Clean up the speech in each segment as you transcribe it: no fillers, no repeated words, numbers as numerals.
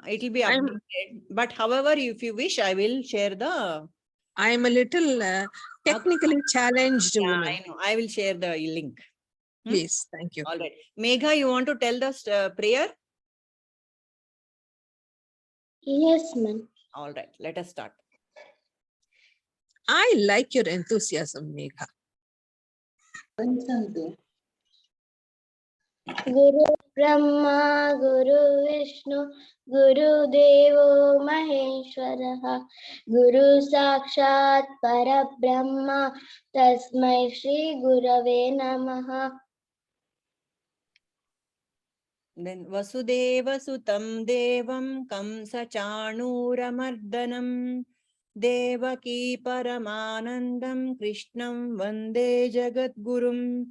It will be updated. But however, if you wish, I will share the. I am a little technically challenged Yeah, woman. I know. I will share the link. Please, thank you. All right. Megha, you want to tell the prayer? Yes, ma'am. All right. Let us start. I like your enthusiasm, Megha. Guru Brahma, Guru Vishnu, Guru Devo Maheshwaraha, Guru Sakshat Parabrahma, Tasmai Shri Gurave Namaha. Then Vasudeva Sutam Devam Kamsa Chanuramardanam Devaki Paramanandam Krishnam Vande Jagadgurum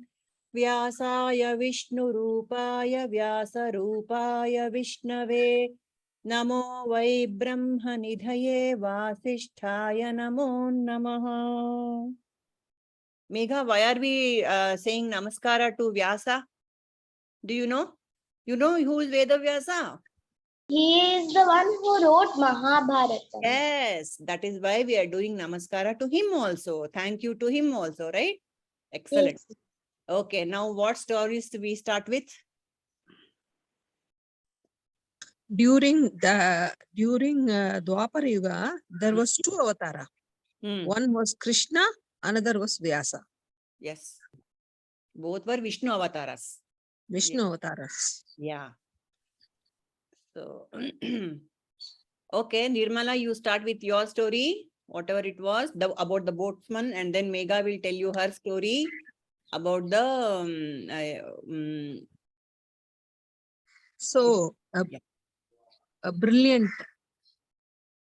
Vyasaya Vishnu Rupaya Vyasa Rupaya Vishnave Namo Vai Brahma Nidhaye Vasishthaya Namo Namaha. Megha, why are we saying Namaskara to Vyasa? Do you know? You know who is Vedavyasa? He is the one who wrote Mahabharata. Yes, that is why we are doing Namaskara to him also. Thank you to him also, right? Excellent. Yes. Okay, now what stories do we start with? During Dwapara Yuga, there was two avatara. One was Krishna, another was Vyasa. Yes. Both were Vishnu avatars. Vishnu avataras. Yeah. So, okay, Nirmala, you start with your story, whatever it was, about the boatsman, and then Megha will tell you her story about the So, a brilliant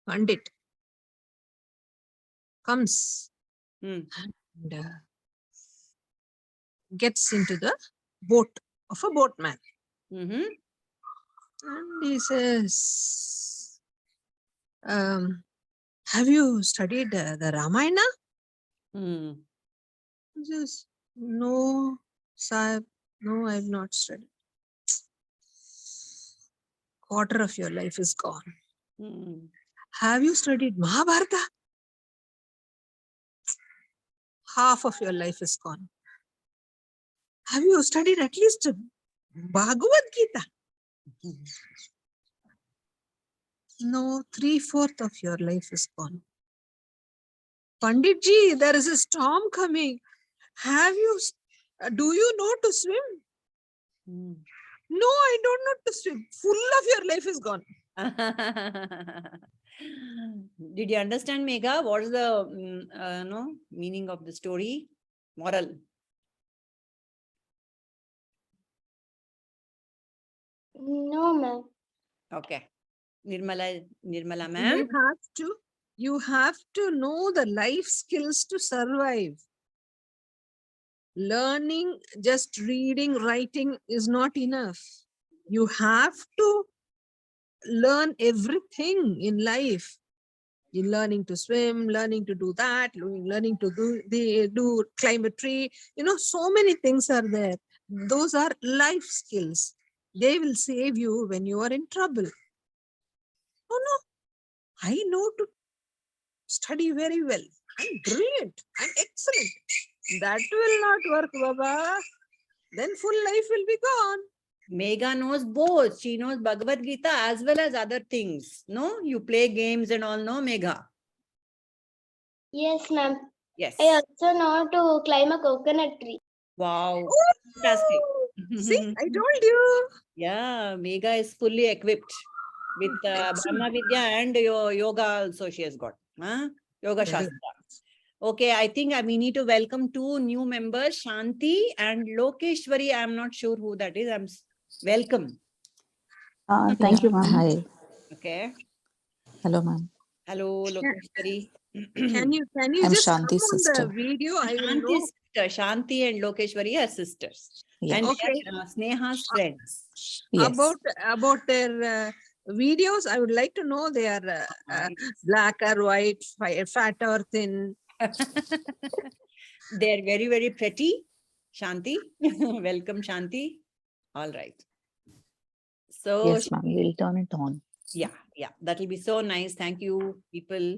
Pandit comes and gets into the boat of a boatman. And he says, have you studied the Ramayana? He says, no, Sahib, no, I have not studied. Quarter of your life is gone. Have you studied Mahabharata? Half of your life is gone. Have you studied at least Bhagavad Gita? No, 3/4 of your life is gone. Panditji, there is a storm coming. Do you know to swim? No, I don't know to swim. Full of your life is gone. Did you understand, Megha? What is the meaning of the story? Moral. No, ma'am. Okay. Nirmala ma'am. You have to know the life skills to survive. Learning, just reading, writing is not enough. You have to learn everything in life. You're learning to swim, learning to do that, learning to do climb a tree. So many things are there. Those are life skills. They will save you when you are in trouble. Oh no, I know to study very well. I'm brilliant. I'm excellent. That will not work, Baba. Then full life will be gone. Megha knows both. She knows Bhagavad Gita as well as other things. No, you play games and all, no, Megha? Yes, ma'am. Yes. I also know to climb a coconut tree. Wow. Fantastic. See, I told you. Yeah, Megha is fully equipped with Brahma Vidya and yoga also she has got. Yoga Shastra. Okay, I think we need to welcome two new members, Shanti and Lokeshwari. I'm not sure who that is. Welcome. Thank you, ma'am. Hi. Okay. Hello, ma'am. Hello, Lokeshwari. Can you I'm just Shanti's come on sister. the video? I will Shanti's know. sister, Shanti and Lokeshwari are sisters. Yeah. And Okay. they are Sneha's friends. Yes. About their videos, I would like to know they are black or white, fat or thin. They're very, very pretty. Shanti. Welcome, Shanti. All right. So, Yes, ma'am. We'll turn it on. Yeah, that will be so nice. Thank you, people.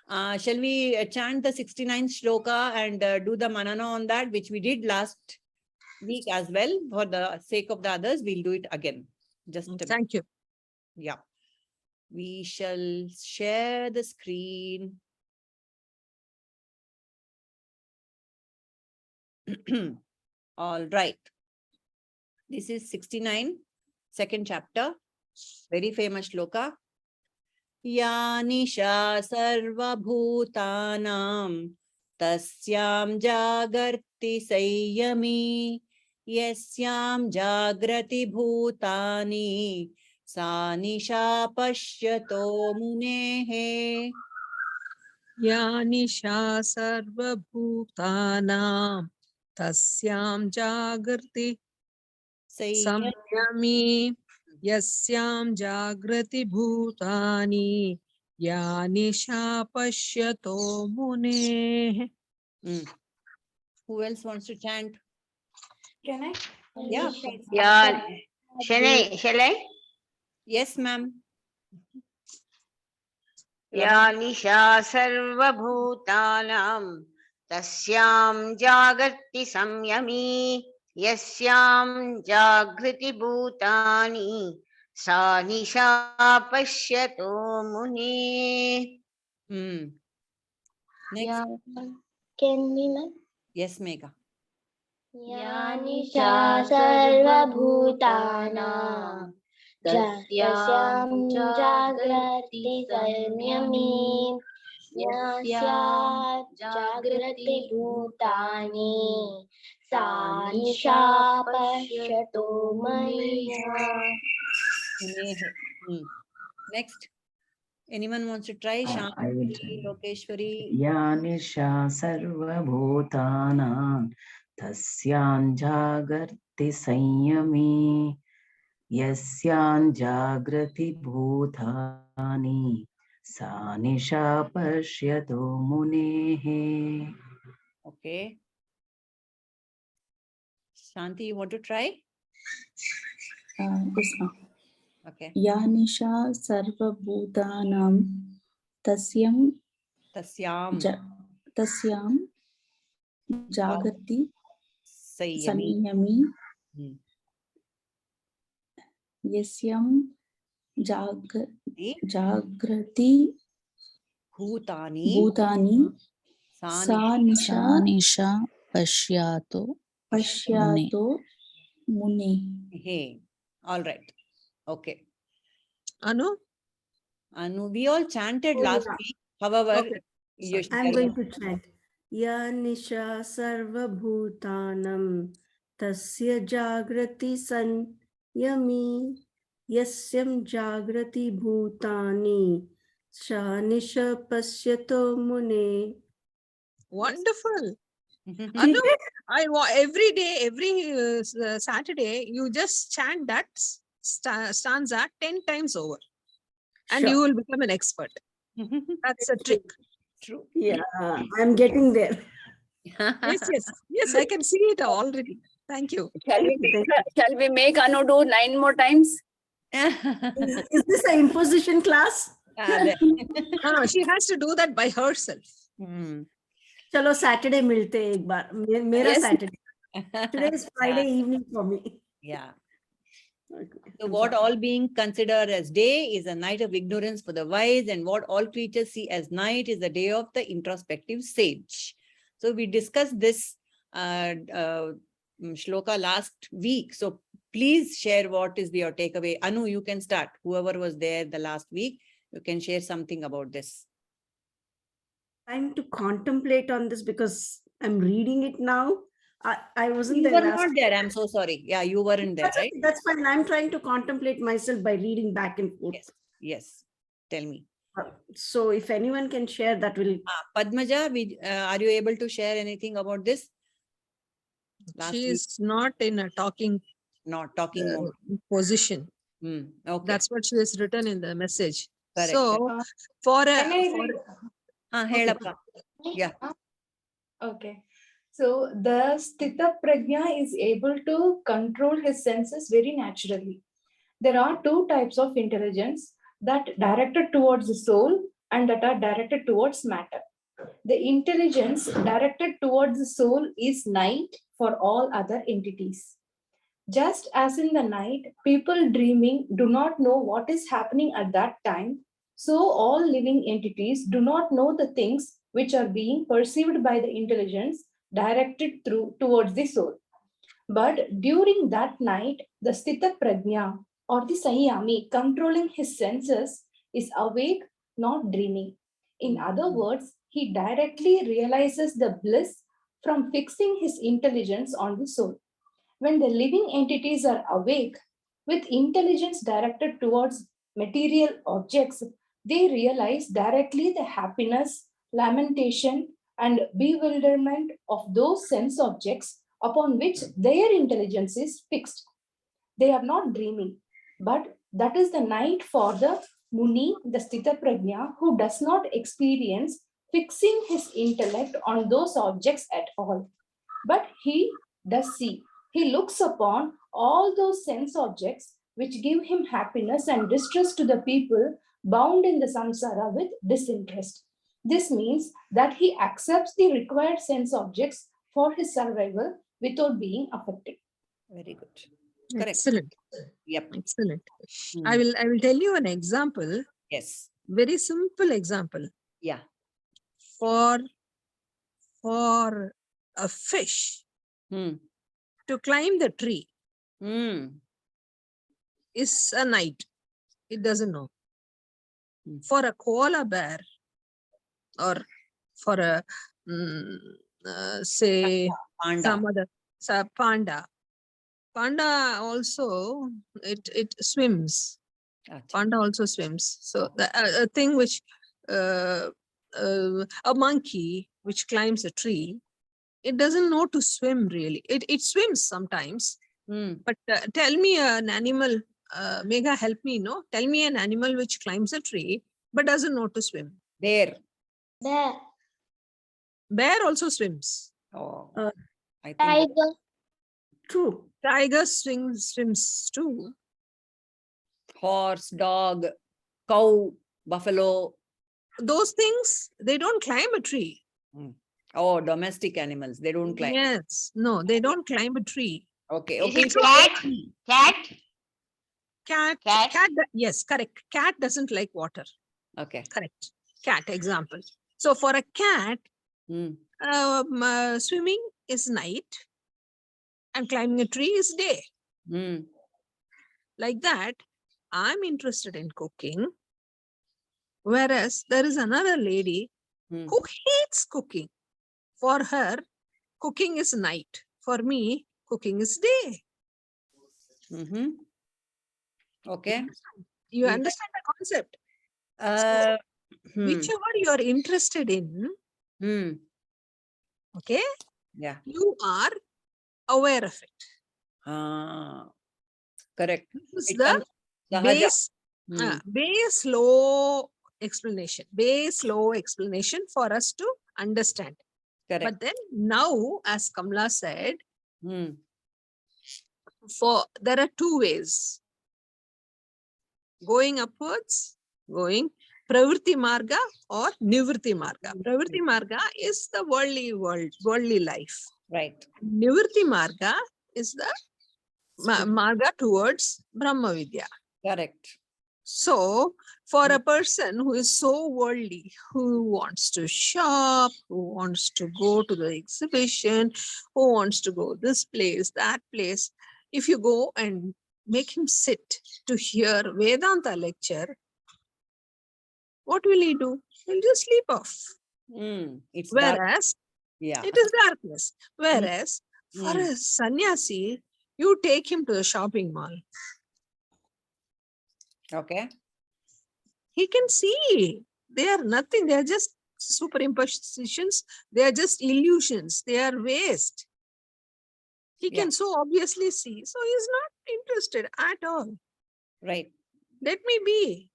Shall we chant the 69th shloka and do the manana on that, which we did last week as well? For the sake of the others, we'll do it again. Just a Thank you. yeah. We shall share the screen. All right. This is 69, second chapter. Very famous shloka. Ya nisha sarvabhutanam tasyam jagarti sanyami yasyam jagrati bhutani sa nisha pashyato munehe. Ya nisha sarva bhutanam tasyam jagrati samyami yasyam jagrati bhutani ya nisha pashyato mune. Who else wants to chant? Can I? Yeah, please. Yeah. Shall I? Yes, ma'am. या निशा सर्वभूतानां तस्यां जागर्ति संयमी यस्यां जागृति भूतानि सा निशा पश्यतो मुने. Next. Yeah. Can we, ma'am? Yes, Megha. या निशा सर्वभूतानां तस्यां जागर्ति संयमी यस्यां जागृति भूतानि सा निशा पश्यतो मुनेः. Next. Anyone wants to try? I will Shanti, try. Lokeshwari. Ya nisha sarva bhutana tasyan jagarti sanyami yasyan jagrati bhutani sa nisha pashyato munehe. Okay. Shanti, you want to try? Yes, ma'am. Okay. Ya nisha sarva bhutanam tasyam jagrati Sanyami. sanyami yasyam jagrati bhutani sa nisha pashyato mune. Hey. All right. Okay. Anu? We all chanted last week. However, Okay. you I'm going to chant. Ya nisha sarva bhutanam tasya jagrati sanyami yasyam jagrati bhutani sha nisha pasyato mune. Wonderful. Anu, every day, every Saturday, you just chant that stanza 10 times over. And you will become an expert. That's a trick. True. Yeah, I'm getting there. Yes, I can see it already. Thank you. Shall we make Anu do 9 more times? Is this an imposition class? No, she has to do that by herself. Chalo Saturday milte ek baar. Mera Yes. Saturday. Today is Friday evening for me. Yeah. Okay. So what all being considered as day is a night of ignorance for the wise, and what all creatures see as night is the day of the introspective sage. So we discussed this shloka last week. So please share what is your takeaway. Anu, you can start. Whoever was there the last week, you can share something about this. Time to contemplate on this because I'm reading it now. I wasn't You there were last not there. I'm so sorry. Yeah, you weren't there, right? That's fine. I'm trying to contemplate myself by reading back and forth. Yes. Tell me. So if anyone can share, that will. Padmaja, are you able to share anything about this? She's not in a talking position. Okay. That's what she has written in the message. Correct. So Yeah. Okay. So the Sthita Prajna is able to control his senses very naturally. there are two types of intelligence that directed towards the soul and that are directed towards matter. The intelligence directed towards the soul is night for all other entities. Just as in the night, people dreaming do not know what is happening at that time, so all living entities do not know the things which are being perceived by the intelligence directed towards the soul. But during that night, the Sthita Prajna or the Sanyami controlling his senses is awake, not dreaming. In other words, he directly realizes the bliss from fixing his intelligence on the soul. When the living entities are awake, with intelligence directed towards material objects, they realize directly the happiness, lamentation, and bewilderment of those sense objects upon which their intelligence is fixed. They are not dreaming, but that is the night for the Muni, the Sthita Prajna, who does not experience fixing his intellect on those objects at all. But he does see. He looks upon all those sense objects which give him happiness and distress to the people bound in the samsara with disinterest. This means that he accepts the required sense objects for his survival without being affected. Very good. Correct. Excellent. Yep. Excellent. Hmm. I will tell you an example, Yes. very simple example. Yeah. For a fish Hmm. to climb the tree Hmm. is a night. It doesn't know. Hmm. For a koala bear or for a say Panda. some other panda also it swims. Acha. Panda also swims. So a thing which a monkey which climbs a tree, it doesn't know to swim really. It swims sometimes. Hmm. But tell me an animal, Megha, help me, no? Tell me an animal which climbs a tree but doesn't know to swim. Bear. There. Bear also swims. Oh, Uh, I think Tiger. True. Tiger swims too. horse, dog, cow, buffalo. Those things, they don't climb a tree. Oh, domestic animals. They don't climb. Yes. No, they don't climb a tree. Okay. Is Okay. it cat? Cat? Yes, correct. Cat doesn't like water. Okay. Correct. Cat example. So for a cat, Hmm. swimming is night and climbing a tree is day. Hmm. Like that, I'm interested in cooking. Whereas there is another lady Hmm. who hates cooking. For her, cooking is night. For me, cooking is day. Mm-hmm. Okay. You Yeah. understand the concept? Hmm. Whichever you are interested in, Hmm. okay, Yeah. you are aware of it. Correct. This is It the comes sahaja. base low explanation for us to understand. Correct. But then now, as Kamla said, Hmm. there are two ways. Going upwards, going pravritti marga or nivritti marga. Pravritti marga is the worldly life. Right. Nivritti marga is the marga towards Brahma Vidya. Correct. So, for a person who is so worldly, who wants to shop, who wants to go to the exhibition, who wants to go this place, that place, if you go and make him sit to hear Vedanta lecture, what will he do? He'll just sleep off. It's dark. Whereas, Yeah. it is darkness. Whereas, for a sannyasi, you take him to the shopping mall. Okay. He can see. They are nothing. They are just superimpositions. They are just illusions. They are waste. He can so obviously see. So he is not interested at all. Right. Let me be.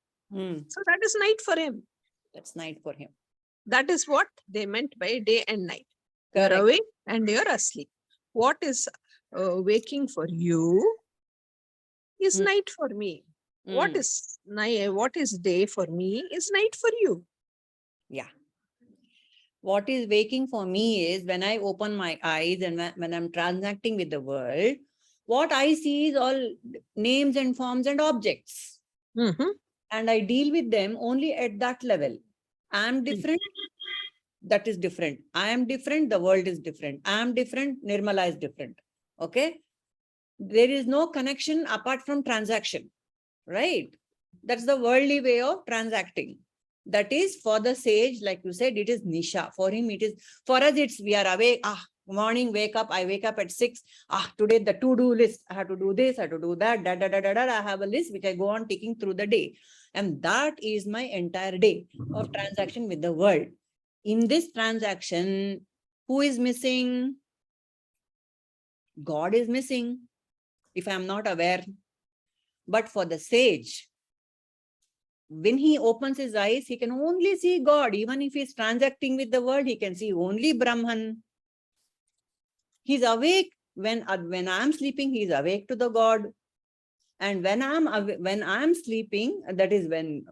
So that is night for him. That's night for him. That is what they meant by day and night. Correct. You're awake and you're asleep. What is waking for you is Mm. night for me. What Mm. is night? What is day for me is night for you. Yeah. What is waking for me is when I open my eyes and when I'm transacting with the world, what I see is all names and forms and objects. Mhm. And I deal with them only at that level. I am different, that is different. I am different, the world is different. I am different, Nirmala is different. Okay? There is no connection apart from transaction, right? That's the worldly way of transacting. That is for the sage, like you said, it is Nisha. For him, it is, for us, it's we are awake. Morning, wake up. I wake up at 6. Today the to-do list. I have to do this, I have to do that. I have a list which I go on ticking through the day. And that is my entire day of transaction with the world. In this transaction, who is missing? God is missing, if I am not aware. But for the sage, when he opens his eyes, he can only see God. Even if he's transacting with the world, he can see only Brahman. He's awake. When I'm sleeping, he's awake to the God. And when I'm sleeping, that is when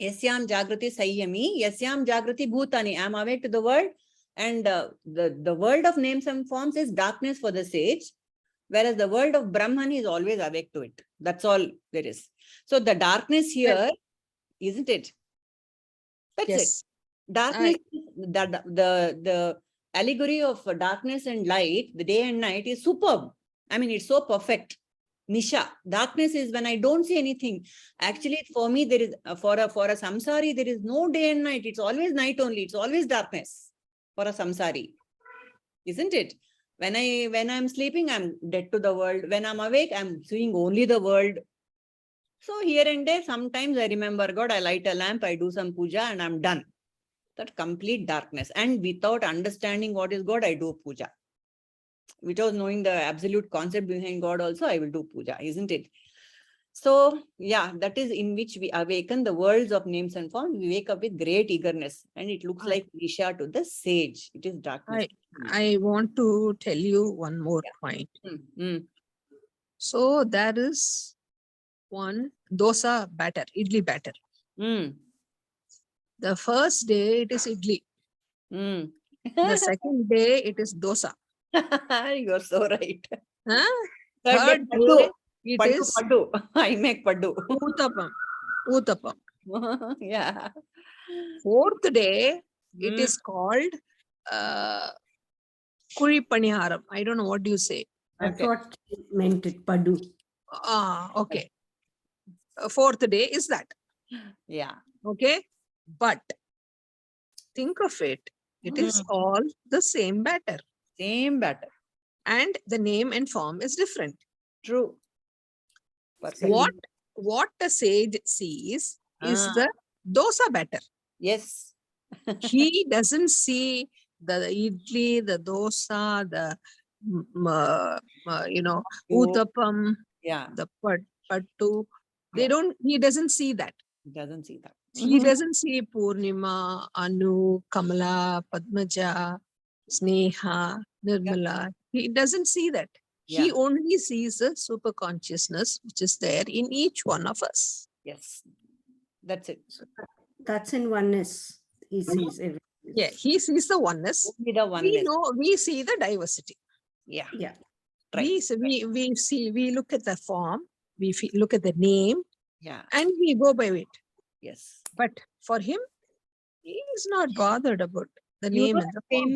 Yasyam Jagrati Sayyami, Yasyam Jagrati Bhutani. I'm awake to the world. And the world of names and forms is darkness for the sage. Whereas the world of Brahman is always awake to it. That's all there is. So the darkness here, isn't it? That's it. Yes. Darkness, the allegory of darkness and light, the day and night is superb. I mean, it's so perfect. Nisha, darkness is when I don't see anything. Actually, for me, there is for a samsari, there is no day and night. It's always night only. It's always darkness for a samsari, isn't it? When I'm sleeping, I'm dead to the world. When I'm awake, I'm seeing only the world. So here and there, sometimes I remember God, I light a lamp, I do some puja, and I'm done. That complete darkness. And without understanding what is God, I do puja. Without knowing the absolute concept behind God also, I will do puja, isn't it? So yeah, that is in which we awaken the worlds of names and forms. We wake up with great eagerness, and it looks like Isha to the sage. It is darkness. I want to tell you one more point. So there is one dosa batter, idli batter. The first day it is idli. The second day it is dosa. You're so right. Third day it paddu, is paddu. I make paddu. Uttapam. Yeah. Fourth day it is called Kuri Paniharam. I don't know what do you say. That's what meant it, Padu. Okay. Fourth day is that. Yeah. Okay. But think of it. It is all the same batter. Same batter. And the name and form is different. True. What the sage sees is the dosa batter. Yes. He doesn't see the idli, the dosa, the uttapam, the pattu. He doesn't see that. He doesn't see that. He doesn't see Purnima, Anu, Kamala, Padmaja, Sneha, Nirmala. He doesn't see that. He only sees the super consciousness which is there in each one of us. Yes. That's it. That's in oneness. He sees everything. Yeah, he sees the oneness. We see the diversity. Yeah. Yeah. Right. We look at the form, look at the name, and we go by it. Yes. But for him, he is not bothered about the name and the form.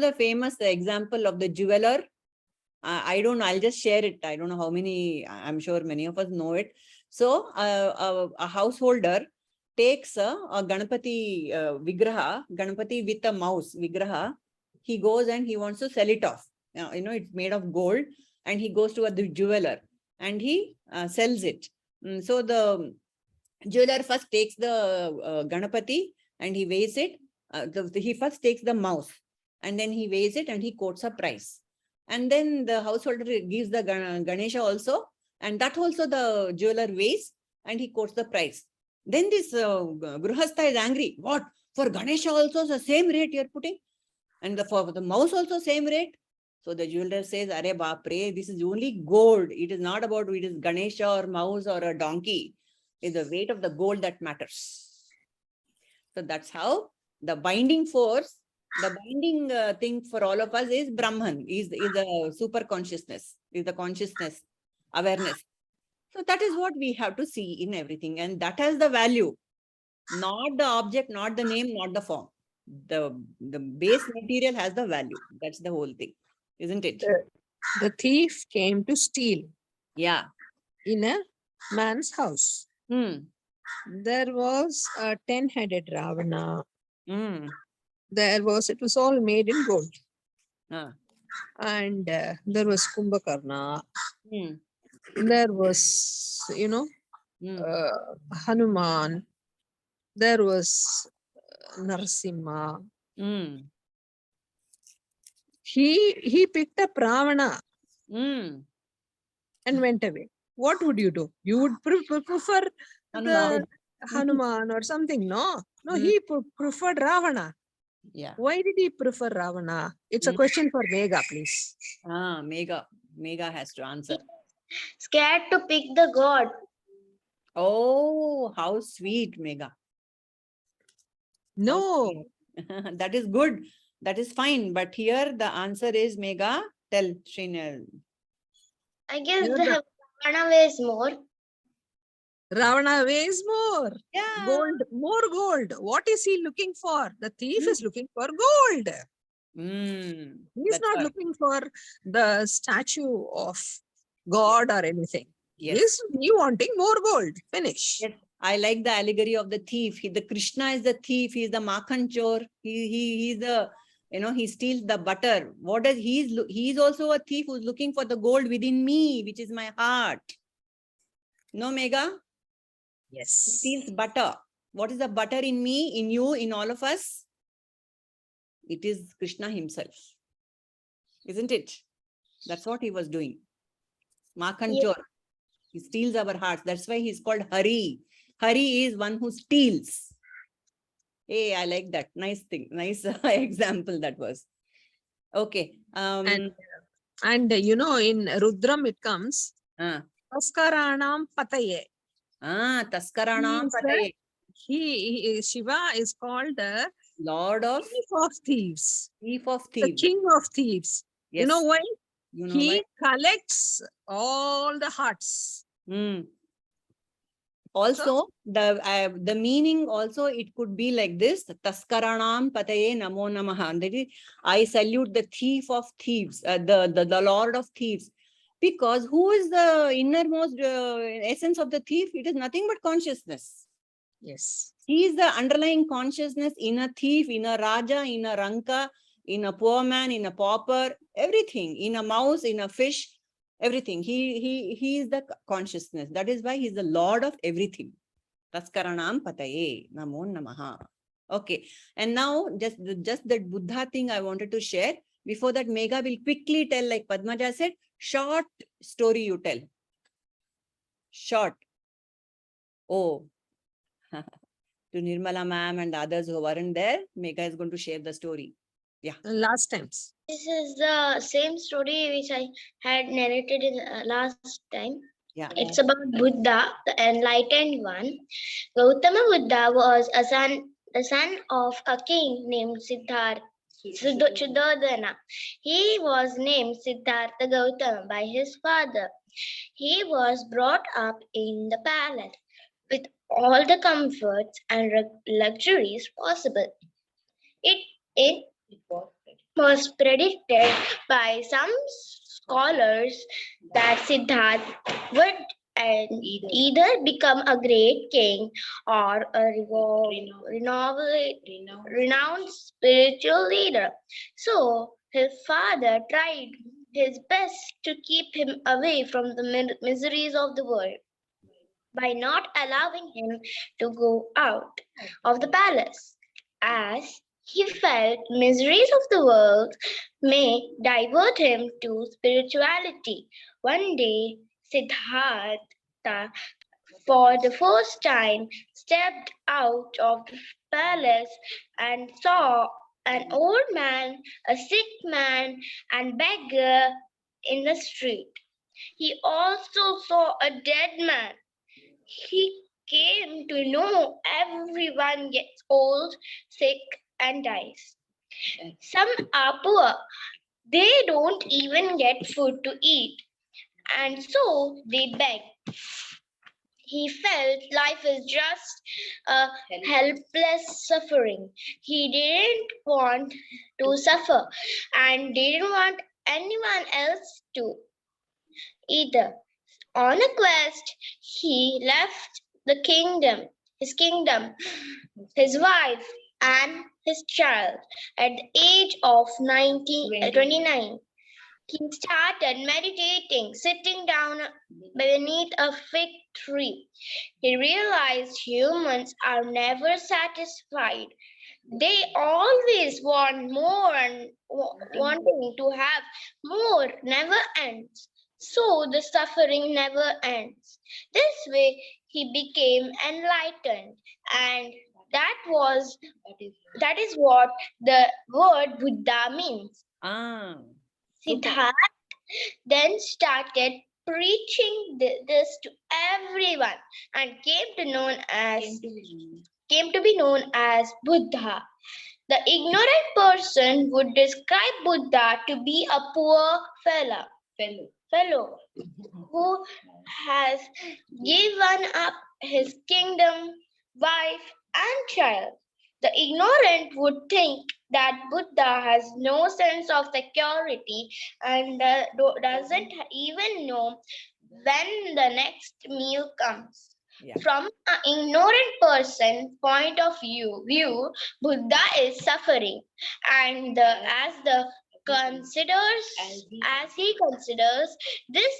The famous example of the jeweler. I don't know. I'll just share it. I don't know how many. I'm sure many of us know it. So a householder takes a Ganapati Vigraha, Ganapati with a mouse Vigraha. He goes and he wants to sell it off. It's made of gold, and he goes to a jeweler and he sells it. So the jeweler first takes the Ganapati and he weighs it. He first takes the mouse and then he weighs it and he quotes a price. And then the householder gives the Ganesha also, and that also the jeweler weighs and he quotes the price. Then this Gruhastha is angry. What? For Ganesha also the same rate you're putting? And for the mouse also same rate? So the jeweler says, Are Bapre, this is only gold. It is not about it is Ganesha or mouse or a donkey. It's the weight of the gold that matters. So that's how the binding force, the binding thing for all of us is Brahman, is the super consciousness, is the consciousness, awareness. So that is what we have to see in everything. And that has the value, not the object, not the name, not the form. The base material has the value. That's the whole thing, isn't it? The thief came to steal. Yeah. In a man's house. There was a 10-headed Ravana. It was all made in gold. And there was Kumbhakarna. There was, Hanuman. There was Narasimha. He picked up Ravana and went away. What would you do? You would prefer the Hanuman or something? No, he preferred Ravana. Yeah. Why did he prefer Ravana? It's a question for Megha, please. Megha has to answer. Scared to pick the god. Oh, how sweet, Megha. No. That is good. That is fine. But here the answer is, Megha, tell Srinal. I guess the Ravana weighs more. Ravana weighs more. Yeah. Gold, more gold. What is he looking for? The thief is looking for gold. He's not looking for the statue of God or anything. Yes. He's wanting more gold. Finish. Yes. I like the allegory of the thief. The Krishna is the thief. He's the Makhan Chor. He's the, he steals the butter. What does he's also a thief who's looking for the gold within me, which is my heart. No, Megha? Yes. He steals butter. What is the butter in me, in you, in all of us? It is Krishna himself. Isn't it? That's what he was doing. Makhan Chor. He steals our hearts. That's why he's called Hari. Hari is one who steals. Hey, I like that. Nice thing. Nice example that was. Okay. And in Rudram it comes. Taskaranam Pataye. Taskaranam Pataye. Shiva is called the Lord of Thief of Thieves. Thief of Thieves. The King of Thieves. Yes. You know why? He collects all the hearts. Also, the meaning also, it could be like this: Taskaranam Pataye Namo Namaha. That is, I salute the thief of thieves, the Lord of thieves. Because who is the innermost essence of the thief? It is nothing but consciousness. Yes. He is the underlying consciousness in a thief, in a Raja, in a Ranka, in a poor man, in a pauper, everything, in a mouse, in a fish, everything. He is the consciousness. That is why he is the Lord of everything. Taskaranam Pataye Namo Namaha. Okay. And now just that Buddha thing I wanted to share. Before that, Megha will quickly tell, like Padmaja said, short story you tell. Short. Oh. To Nirmala ma'am and the others who weren't there, Megha is going to share the story. Yeah. Last times. This is the same story which I had narrated in last time. Yeah. It's about Buddha, the enlightened one. Gautama Buddha was the son of a king named Siddhartha. He was named Siddhartha Gautama by his father. He was brought up in the palace with all the comforts and luxuries possible. It was predicted by some scholars that Siddhartha would either become a great king or a renowned spiritual leader. So his father tried his best to keep him away from the miseries of the world by not allowing him to go out of the palace, as he felt miseries of the world may divert him to spirituality. One day, Siddhartha, for the first time, stepped out of the palace and saw an old man, a sick man, and beggar in the street. He also saw a dead man. He came to know everyone gets old, sick, and dies. Some are poor. They don't even get food to eat, and so they beg. He felt life is just a helpless suffering. He didn't want to suffer and didn't want anyone else to either. On a quest, he left his kingdom, his wife, and his child at the age of 29. He started meditating, sitting down beneath a fig tree. He realized humans are never satisfied. They always want more, and wanting to have more never ends. So the suffering never ends. This way he became enlightened, and that is what the word Buddha means. Ah, Siddhartha then started preaching this to everyone and came to be known as Buddha. The ignorant person would describe Buddha to be a poor fellow who has given up his kingdom, wife, and child. The ignorant would think that Buddha has no sense of security and doesn't even know when the next meal comes. yeah. From an ignorant person's point of view, Buddha is suffering, and as he considers these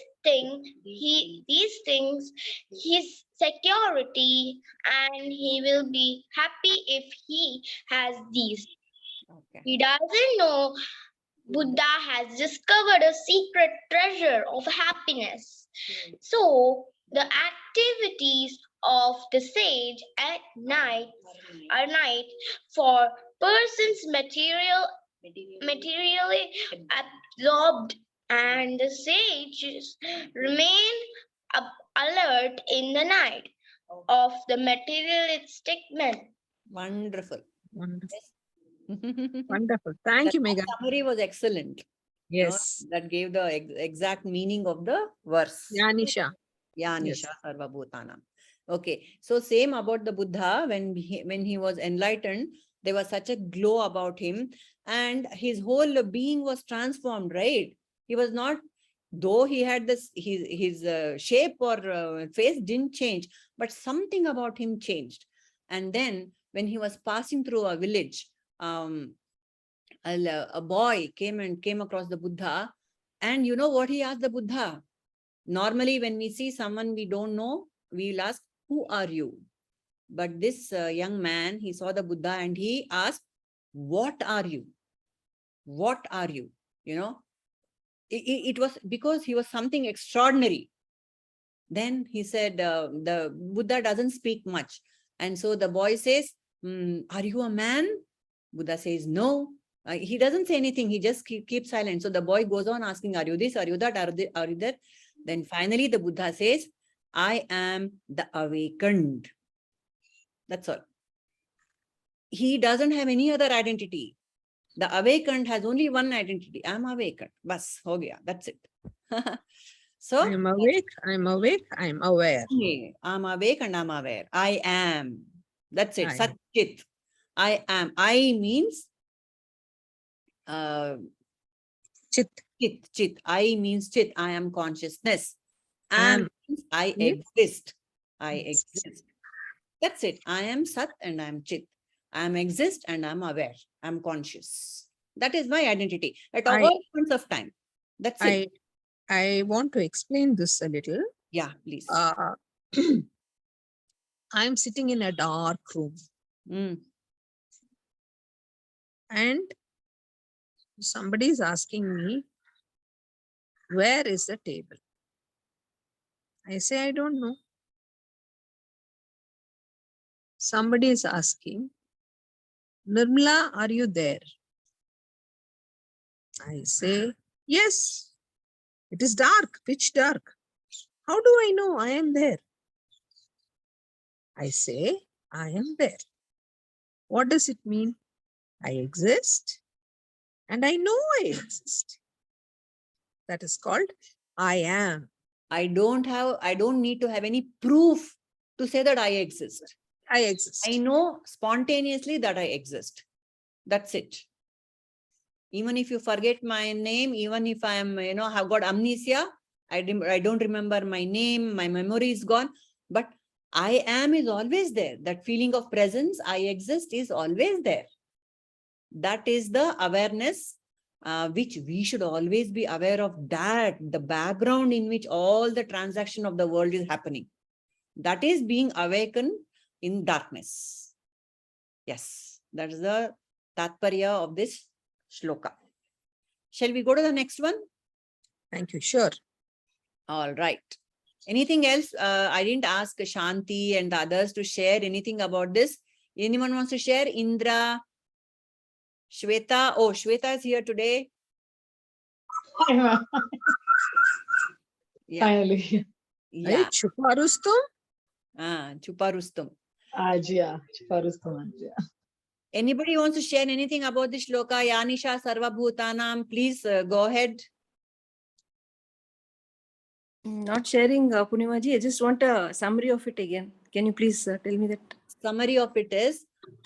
things, his security, and he will be happy if he has these. Okay. He doesn't know Buddha has discovered a secret treasure of happiness. So, the activities of the sage at night for persons materially absorbed, and the sages remain alert in the night of the materialistic men. Wonderful. Wonderful. That Wonderful. Thank you, Megha. summary was excellent. Yes. That gave the exact meaning of the verse. Yeah, Nisha. Ya Yes. Nisha Sarva Bhutanam. Okay, so same about the Buddha. When he was enlightened, there was such a glow about him, and his whole being was transformed. Right? He was not, though he had this his shape or face didn't change, but something about him changed. And then when he was passing through a village, a boy came across the Buddha, and you know what he asked the Buddha? Normally, when we see someone we don't know, we will ask, "Who are you?" But this young man, he saw the Buddha and he asked, "What are you? What are you?" You know, it was because he was something extraordinary. Then he said, the Buddha doesn't speak much. And so the boy says, "Are you a man?" Buddha says, "No." He doesn't say anything. He just keeps silent. So the boy goes on asking, "Are you this? Are you that? Are you that?" Then finally the Buddha says, "I am the awakened." That's all. He doesn't have any other identity. The awakened has only one identity. I'm awakened. Bas, ho gaya. That's it. So I'm awake, I'm awake, I'm aware. I'm awake and I'm aware. I am. That's it. I am. Sat Chit. I am. I means Chit. Chit. I means Chit. I am consciousness. Am means I Yes. exist. I Yes. exist. That's it. I am Sat and I am Chit. I am exist and I'm aware. I'm conscious. That is my identity at all points of time. That's it. I want to explain this a little. Yeah, please. I'm sitting in a dark room and somebody is asking me, where is the table? I say, I don't know. Somebody is asking, Nirmala, are you there? I say, yes. It is dark, pitch dark. How do I know I am there? I say, I am there. What does it mean? I exist and I know I exist. That is called I am. I don't need to have any proof to say that I exist. I exist. I know spontaneously that I exist. That's it. Even if you forget my name, even if I am, have got amnesia, I don't remember my name, my memory is gone, but I am is always there. That feeling of presence, I exist, is always there. That is the awareness which we should always be aware of, that the background in which all the transaction of the world is happening. That is being awakened in darkness. Yes, that is the tatparya of this shloka. Shall we go to the next one? Thank you. Sure. All right. Anything else? I didn't ask Shanti and the others to share anything about this. Anyone wants to share? Indra, Shweta. Oh, Shweta is here today. Hi, ma'am. Yeah. Finally. Yeah. Chupa Rustum? Chupa Rustum. Ajia. Farustam Ajia. Anybody wants to share anything about this shloka? Yanisha Sarva Bhutanam. Please go ahead. Not sharing, Purnimaji. I just want a summary of it again. Can you please tell me that? Summary of it is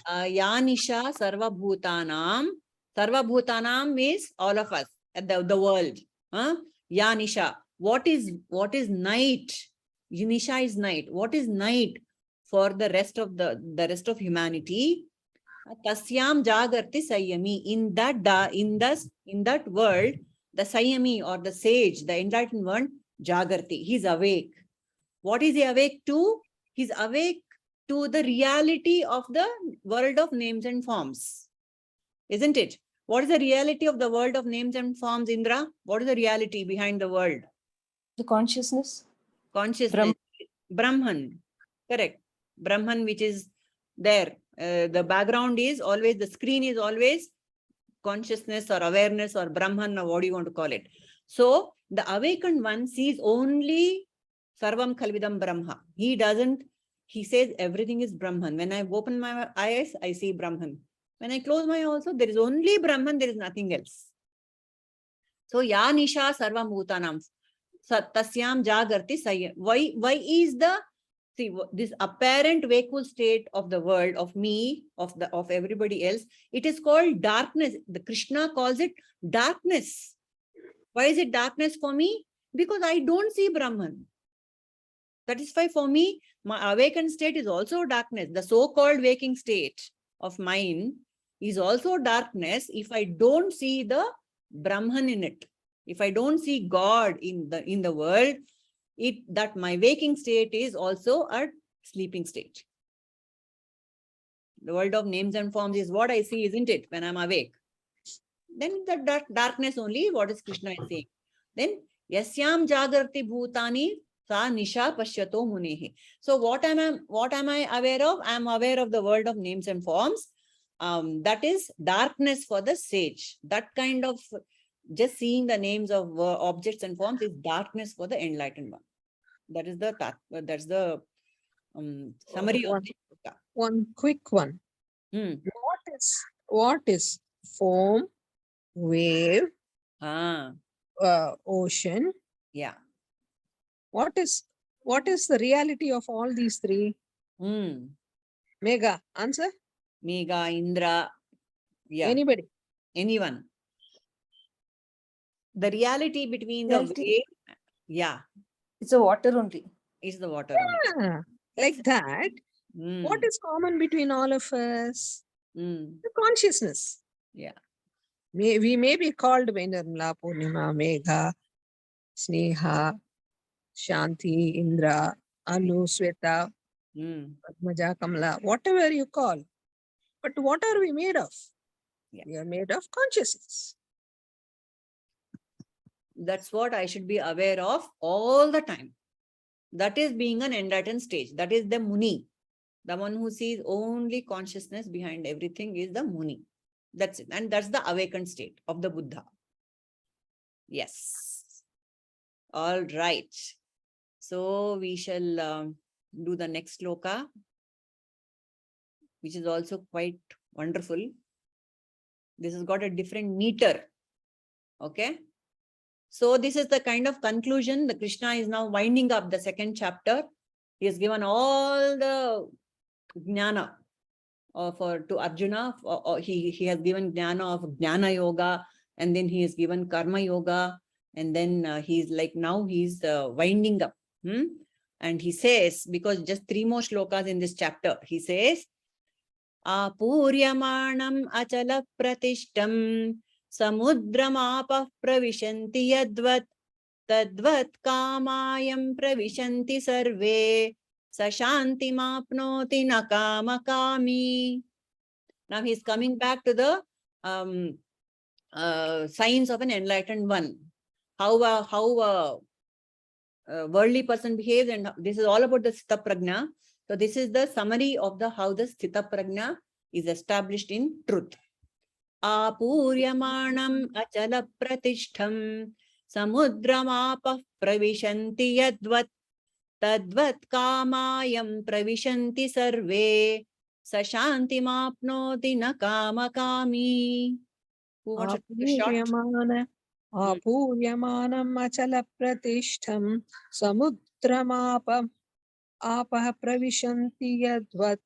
Yanisha Sarva Bhutanam. Sarva Bhutanam means all of us, the world. Yanisha. What is night? Nisha is night. What is night for the rest of the rest of humanity? Tasyam Jagarti Sayami. In that world, the Sayami or the sage, the enlightened one, Jagarti. He's awake. What is he awake to? He's awake to the reality of the world of names and forms. Isn't it? What is the reality of the world of names and forms, Indra? What is the reality behind the world? The consciousness. Consciousness. Brahman. Correct. Brahman, which is there. The background is always, the screen is always consciousness or awareness or Brahman, or what do you want to call it? So the awakened one sees only Sarvam Khalvidam Brahma. He says everything is Brahman. When I open my eyes, I see Brahman. When I close my eyes also, there is only Brahman, there is nothing else. So Ya Nisha Sarvam Bhutanam. Tasyam Jagarti Sayam. Why is this apparent wakeful state of the world, of me, of everybody else, it is called darkness. The Krishna calls it darkness. Why is it darkness for me? Because I don't see Brahman. That is why for me, my awakened state is also darkness. The so-called waking state of mine is also darkness if I don't see the Brahman in it. If I don't see God in the world, that my waking state is also a sleeping state. The world of names and forms is what I see, isn't it, when I'm awake? Then the darkness only, what is Krishna is saying. Then, Yasyam Jagarti Bhutani Sa Nisha Pashyato Munehi. So what am I aware of? I am aware of the world of names and forms. That is darkness for the sage. That kind of just seeing the names of objects and forms is darkness for the enlightened one. That's the summary of it. One quick one. What is foam, wave, ocean? Yeah. What is the reality of all these three? Megha, answer? Megha, Indra. Yeah. Anybody? Anyone. The reality between the wave. Yeah. It's a water only. It's the water only. Like that. What is common between all of us? The consciousness. Yeah. We may be called Nirmala, Purnima, Megha, Sneha, Shanti, Indra, Anu, Sweta, Padmaja, Kamala, whatever you call. But what are we made of? Yeah. We are made of consciousness. That's what I should be aware of all the time. That is being an enlightened stage. That is the Muni. The one who sees only consciousness behind everything is the Muni. That's it. And that's the awakened state of the Buddha. Yes. All right. So we shall do the next sloka, which is also quite wonderful. This has got a different meter. Okay. So this is the kind of conclusion. The Krishna is now winding up the second chapter. He has given all the jnana to Arjuna. He has given jnana of jnana yoga, and then he has given karma yoga, and then he's like now he's winding up. And he says, because just 3 more shlokas in this chapter, he says, Apuryamanam achala pratishtam samudramapah pravishanti yadvat tadvat kamayam pravishanti sarve sashantimapnoti nakamakami. Now he is coming back to the signs of an enlightened one. How a worldly person behaves, and this is all about the Sthita Prajna. So this is the summary of how the Sthita Prajna is established in truth. Apuryamanam achala pratishtham samudramapah pravishanti yadvat tadvat kamayam pravishanti sarve sashantimapnoti na kamakami. Who wants to take a shot? Apuryamanam achala pratishtham samudramapah pravishanti yadvat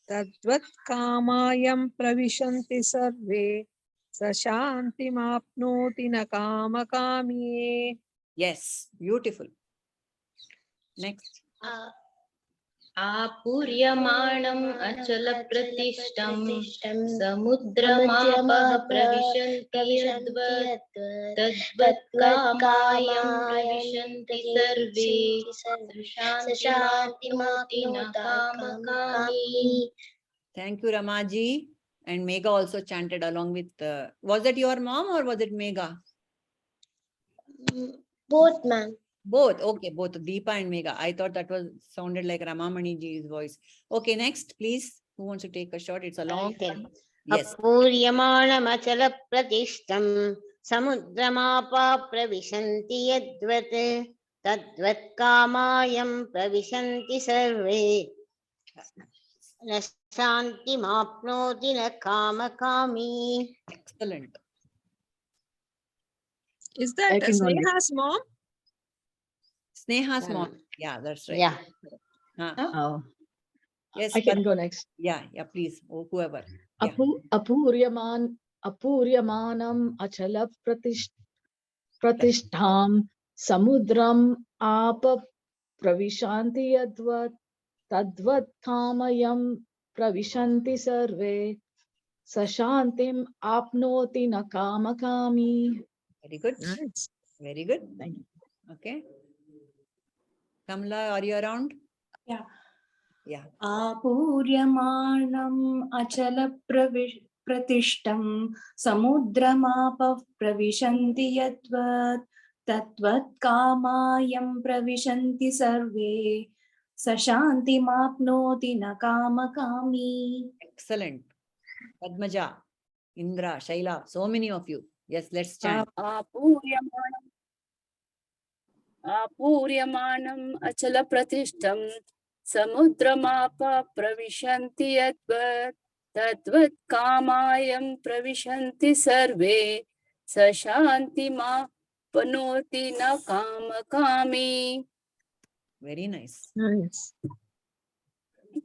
tadvat kamayam pravishanti sarve sashantimapnoti na kamakami. Yes, beautiful. Next. Apuryamaणम् अचलप्रतिष्ठं समुद्रमापः प्रविशन्ति यद्वत् तद्वत् कामायं प्रविशन्ति सर्वे शान्तिमाप्नोति न कामकामी. Thank you, Ramaji. And Megha also chanted along with. Was that your mom or was it Megha? Both, ma'am. Both. Okay, both Deepa and Megha. I thought that was sounded like Ramamani ji's voice. Okay, next, please. Who wants to take a shot? It's a long one. Yes. Apuryamanamachala pratishtam samudramapa pravishanti yadvat tadvat kamayam pravishanti sarve nashanti mapnoti na kamakami. Excellent. Is that Sneha's mom? Sneha's mom. Yeah, that's right. Yeah. Oh. Yes, I can go next. Yeah, please. Or whoever. Yeah. Apuryamanam achala pratishtham samudram apa pravishanti yadvat tadvat kamayam pravishanti sarve sashantim apnoti na kamakami. Very good. Nice. Very good. Thank you. Okay. Kamla, are you around? Yeah. Yeah. Apuryamanam achala pratishtam samudramapah pravishanti yadvat tadvat kamayam pravishanti sarve sashantimapnoti na kamakami. Excellent. Padmaja, Indra, Shaila, so many of you. Yes, let's chant. Apuryamanam achala pratishtam samudramapa pravishanti yadvat tadvat kamayam pravishanti sarve sashantima panoti na kamakami. Very nice. Nice.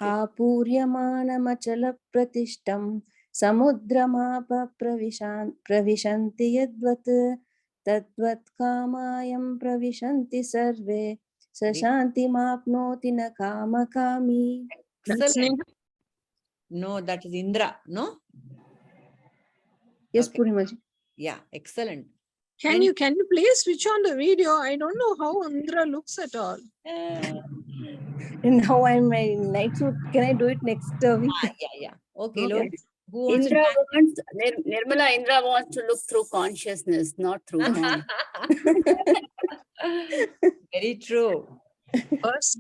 Apuryamanamachala pratishtam samudramapa pravishanti yadvat tadvat kamayam pravishanti sarve sashantimapnoti na kamakami. Excellent. No, that is Indra, no? Yes, Okay. Purnimaji. Yeah, excellent. Can you please switch on the video? I don't know how Indra looks at all. And now I'm my night suit. Can I do it next week? Yeah. Okay, Okay. Lord. Who wants Indra wants, Nirmala, Indra wants to look through consciousness, not through form. Very true. First,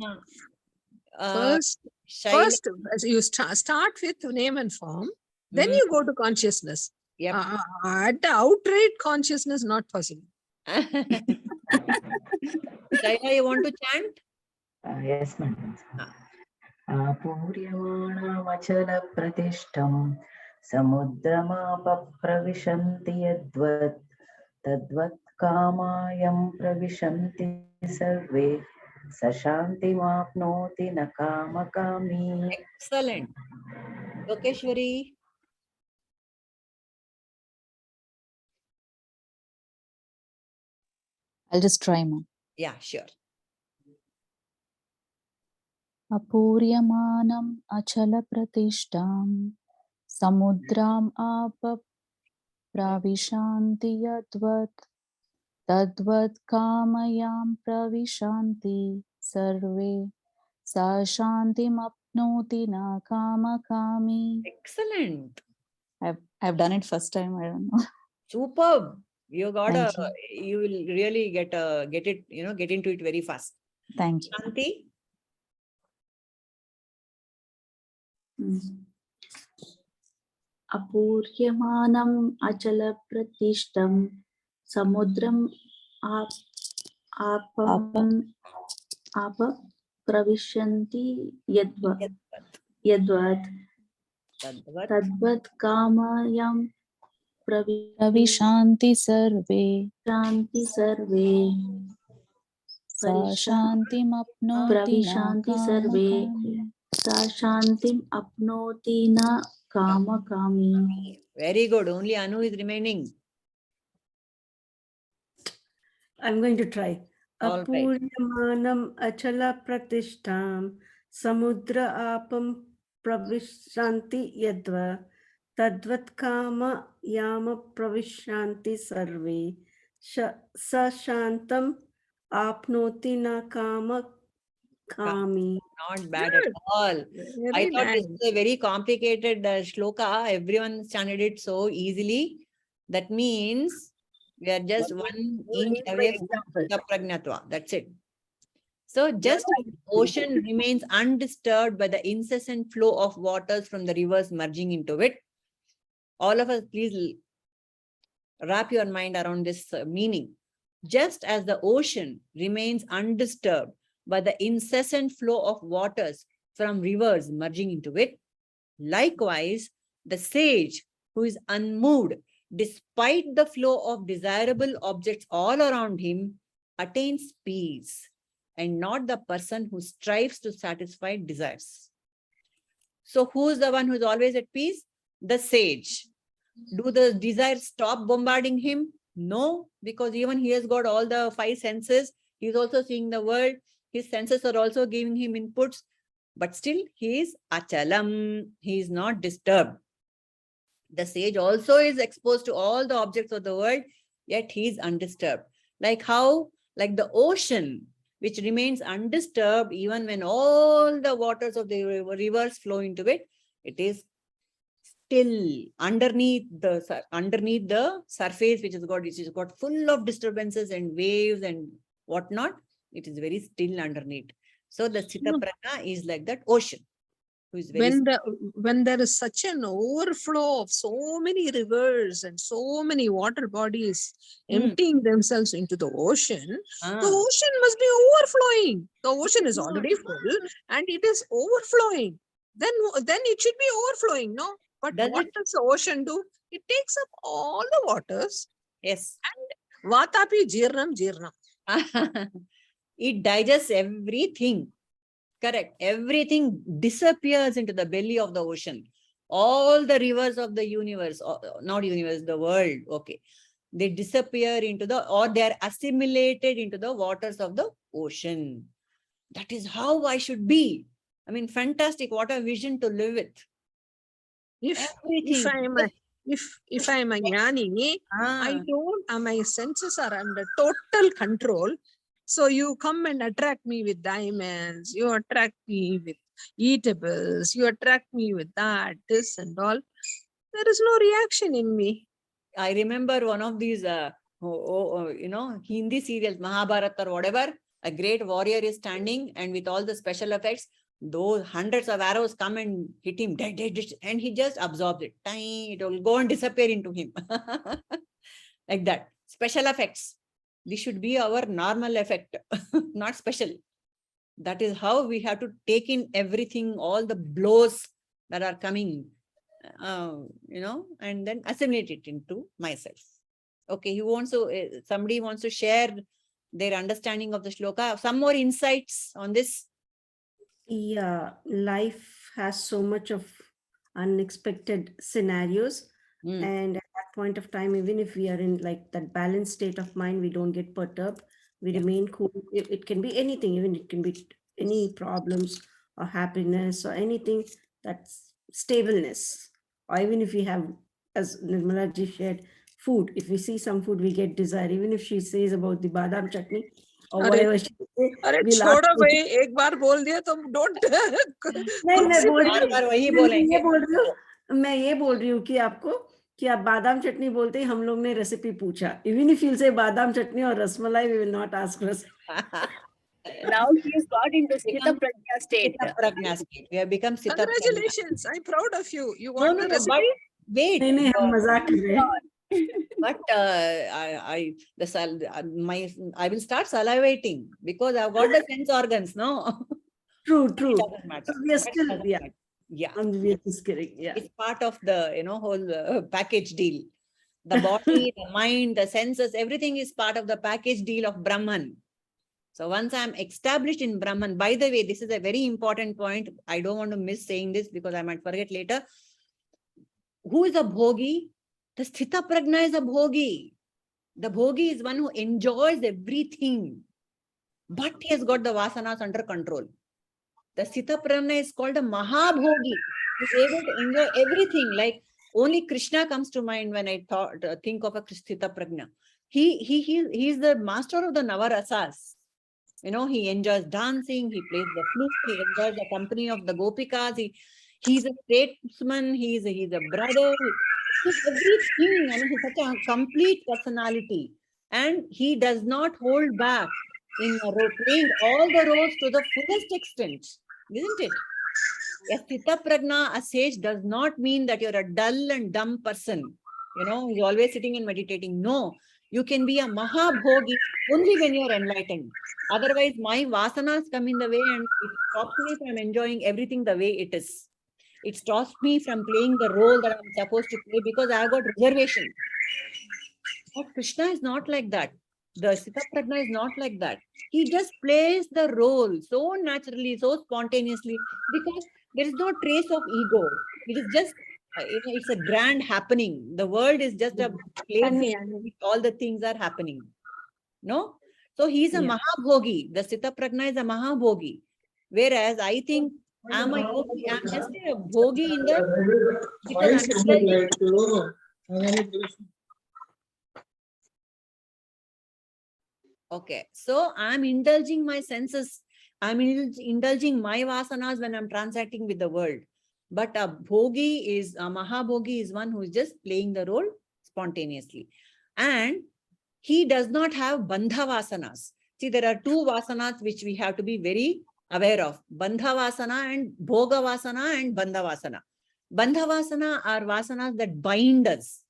First, as you start with name and form, then you go to consciousness. Yep. At the outright consciousness, not possible. Shaila, you want to chant? Yes, madam. Apuryamanamachala-pratishtham samudramapa-pravishanti yadvat tadvat kamayam pravishanti sarve sashantimapnoti na kamakami. Excellent. Lokeshwari. I'll just try, ma'am. Yeah, sure. Apuryamanam achala pratishtam samudram apa pravishanti yadvat tadvat kamayam pravishanti sarve sashantim apnoti na kamakami. Excellent. I've done it first time. I don't know. Superb. You got Thank you will really get it, get into it very fast. Thank you. Shanti. Apuryamanam achala pratishtam samudram apa pravishanti yadvat tadvat kamayam Pravishanti sarve sashantim apnoti na pravishanti sarve kamakami. sashantim apnoti na kamakami. Very good. Only Anu is remaining. I'm going to try. All right. Apuryamanam achala pratishtam samudra apam pravishanti yadva tadvat kama yama pravishanti sarve sashantam apnoti na kama kami. Not bad at all. I thought this is a very complicated shloka. Everyone chanted it so easily. That means we are just 1 inch away from the pragnatva. That's it. So just as the ocean remains undisturbed by the incessant flow of waters from the rivers merging into it, all of us please wrap your mind around this meaning. Just as the ocean remains undisturbed by the incessant flow of waters from rivers merging into it, likewise, the sage who is unmoved despite the flow of desirable objects all around him attains peace, and not the person who strives to satisfy desires. So who is the one who is always at peace? The sage. Do the desires stop bombarding him? No, because even he has got all the 5 senses. He is also seeing the world. His senses are also giving him inputs. But still, he is achalam. He is not disturbed. The sage also is exposed to all the objects of the world, yet he is undisturbed. Like how? Like the ocean, which remains undisturbed even when all the waters of the rivers flow into it, it is still underneath the surface, which is got full of disturbances and waves and whatnot. It is very still underneath. So the Sthita Prajna is like that ocean, who is very when there is such an overflow of so many rivers and so many water bodies emptying themselves into the ocean, the ocean must be overflowing. The ocean is already full and it is overflowing. Then it should be overflowing, no? But what does the ocean do? It takes up all the waters. Yes. And vatapi jirnam jirnam. It digests everything. Correct. Everything disappears into the belly of the ocean. All the rivers of the universe, not universe, the world. Okay. They disappear into or they are assimilated into the waters of the ocean. That is how I should be. I mean, fantastic. What a vision to live with. If I am a jnani, I don't, my senses are under total control. So you come and attract me with diamonds, you attract me with eatables, you attract me with that, this and all. There is no reaction in me. I remember one of these, Hindi serials, Mahabharata or whatever, a great warrior is standing and with all the special effects, those hundreds of arrows come and hit him, and he just absorbs it. It will go and disappear into him. Like that. Special effects. This should be our normal effect, not special. That is how we have to take in everything, all the blows that are coming, and then assimilate it into myself. Okay, somebody wants to share their understanding of the shloka. Some more insights on this? Yeah, life has so much of unexpected scenarios. And at that point of time, even if we are in like that balanced state of mind, we don't get perturbed. We remain cool. It can be anything, even it can be any problems or happiness or anything, that's stableness. Or even if we have, as Nirmala ji shared, food, if we see some food, we get desire. Even if she says about the badam chutney or whatever she says, अरे we'll ask छोड़ो her. भाई, एक बार बोल दिया तो don't नहीं, मैं बोल रही हूँ, मैं ये बोल रही हूँ कि आपको कि आप बादाम चटनी बोलते ही हम लोग ने रेसिपी पूछा. Even if you'll say बादाम चटनी or rasmalai, we will not ask recipe. Now he has got into Sthita Prajna state. Sthita Prajna state. We have become Sthita Prajna. Congratulations, I'm proud of you. You want the recipe? But wait. नहीं, हम मजाक कर रहे हैं. But I will start salivating because I've got the sense organs, no? True. It doesn't matter. We are still, yeah. We are just kidding. Yeah. It's part of the whole package deal. The body, the mind, the senses, everything is part of the package deal of Brahman. So once I'm established in Brahman, by the way, this is a very important point. I don't want to miss saying this because I might forget later. Who is a bhogi? The Sthita Prajna is a bhogi. The bhogi is one who enjoys everything, but he has got the vasanas under control. The Sthita Prajna is called a Mahabhogi. He is able to enjoy everything. Like only Krishna comes to mind when I think of a Sthita Prajna. He is the master of the Navarasas. He enjoys dancing, he plays the flute, he enjoys the company of the Gopikas, he's a statesman, he's a brother, he's everything. He's such a complete personality. And he does not hold back in playing all the roles to the fullest extent, isn't it? A Sthita Prajna, a sage, does not mean that you're a dull and dumb person. He's always sitting and meditating. No, you can be a Mahabhogi only when you're enlightened. Otherwise, my vasanas come in the way and it stops me from enjoying everything the way it is. It stops me from playing the role that I'm supposed to play because I've got reservation. But Krishna is not like that. The Sthita Prajna is not like that. He just plays the role so naturally, so spontaneously, because there is no trace of ego. It is just, it's a grand happening. The world is just a place where all the things are happening. No? So he's a Mahabhogi. The Sthita Prajna is a Mahabhogi. Whereas I think I'm just a bhogi in the because okay, so I'm indulging my senses. I'm indulging my vasanas when I'm transacting with the world. But a Mahabhogi is one who is just playing the role spontaneously. And he does not have bandha vasanas. See, there are two vasanas which we have to be very aware of. Bandha vasana and bhoga vasana and bandha vasana. Bandha vasana are vasanas that bind us.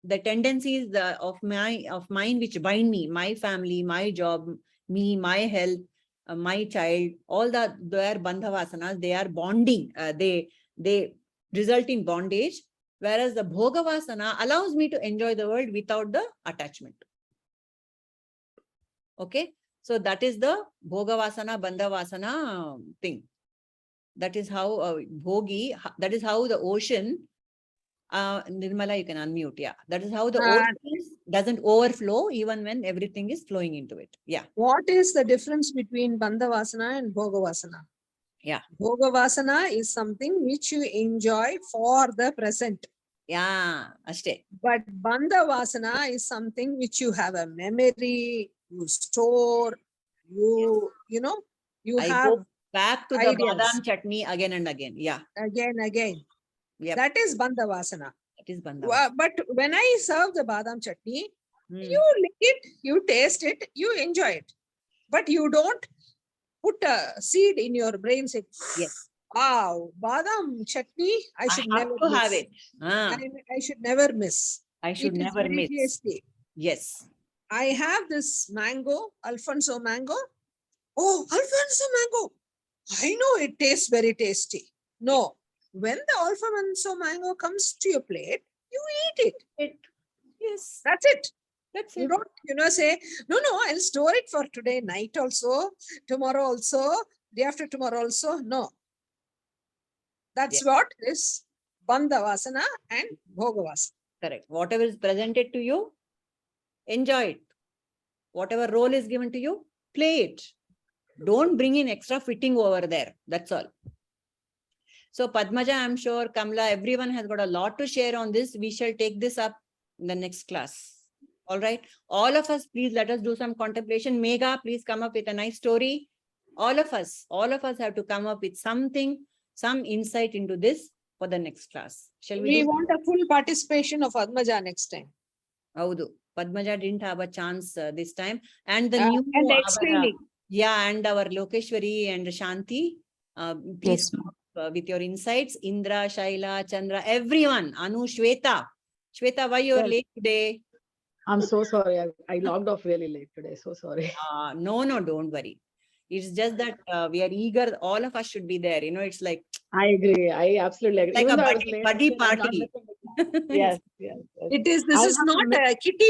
The tendencies of mine which bind me, my family, my job, me, my health, my child, all that they are bandha vasanas. They are bonding. They result in bondage. Whereas the bhoga vasana allows me to enjoy the world without the attachment. Okay, so that is the bhoga vasana, bandha vasana thing. That is how bhogi. That is how the ocean. Nirmala, you can unmute. Yeah, that is how the ocean doesn't overflow even when everything is flowing into it. Yeah. What is the difference between bandha vasana and bhoga vasana? Yeah. Bhoga vasana is something which you enjoy for the present. Yeah, ashte. But bandha vasana is something which you have a memory, you store, you have go back to ideas. the badam chutney again and again. Yeah. Again. Yep. That is bandha vasana. That is bandha vasana. But when I serve the badam chutney, you lick it, you taste it, you enjoy it. But you don't put a seed in your brain, say, Yes. wow, badam chutney, I should have never to miss. have it. I should never miss. I should It is never very miss. tasty. Yes. I have this mango, Alfonso mango. Oh, Alfonso mango. I know it tastes very tasty. No, when the Alfonso mango comes to your plate, you eat it. Yes. That's it. That's You it. don't, say, no, I'll store it for today night also, tomorrow also, day after tomorrow also. No. That's what is Bandha Vasana and Bhoga Vasana. Correct. Whatever is presented to you, enjoy it. Whatever role is given to you, play it. Don't bring in extra fitting over there. That's all. So Padmaja, I'm sure, Kamla, everyone has got a lot to share on this. We shall take this up in the next class. All right. All of us, please let us do some contemplation. Megha, please come up with a nice story. All of us have to come up with something, some insight into this for the next class. Shall we We do? want a full participation of Padmaja next time. Haudu. Padmaja didn't have a chance this time. And the And new explaining. and our Lokeshwari and Shanti, please Yes, ma'am. with your insights. Indra, Shaila, Chandra, everyone. Anu, Shweta. Shweta, why you are Yes. late today? I'm so sorry. I logged off really late today. So sorry. No, don't worry. It's just that we are eager. All of us should be there. It's like I agree. I absolutely agree. like Even a though I was late, buddy still I'm not party. missing the class. Yes. This I'll is have to not miss a kitty